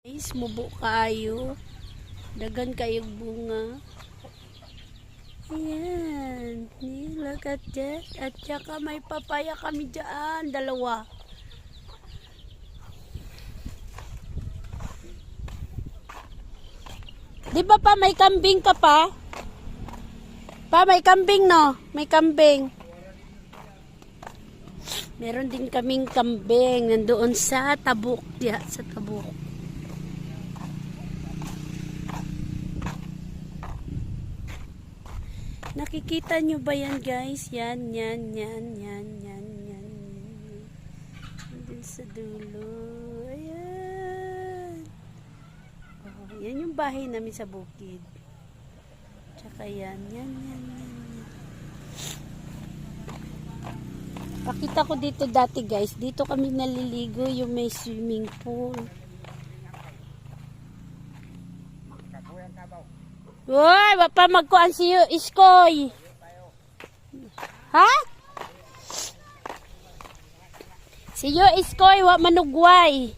Guys, mubo kayo. Dagan kayong bunga. Ayan. Look at that. At saka may papaya kami dyan. Dalawa. Di ba pa may kambing ka pa? Pa, may kambing no? May kambing. Meron din kaming kambing. Nandoon sa tabuk. Yeah, sa tabuk. Nakikita nyo ba yan guys? Yan. Dun sa dulo. Ayan. Oh, yan yung bahay namin sa bukid. Tsaka yan. Pakita ko dito dati guys. Dito kami naliligo yung may swimming pool. Uy, wapa magkuan si Iskoy. Ha? Si Iskoy, wa manugway.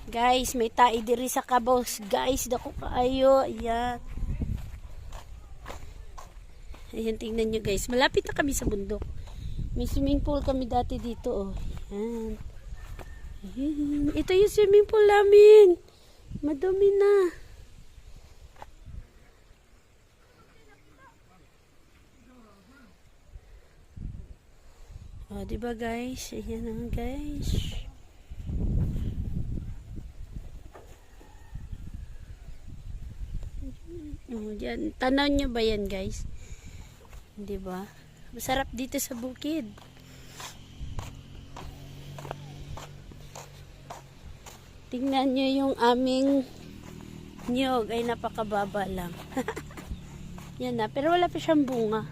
Guys, may tai diri sa kabos. Guys, dako kaayo. Ayan. Ayan, tingnan nyo guys. Malapit na kami sa bundok. May swimming pool kami dati dito. Oh. Ayan. Ayan. Ito yung swimming pool namin. Madumi na. Oh, diba guys? Ayan naman guys. Oh, yan. Tanaw nyo ba yan guys? Diba? Masarap dito sa bukid. Tingnan nyo yung aming niyog ay napakababa lang. Yan na. Pero wala pa siyang bunga.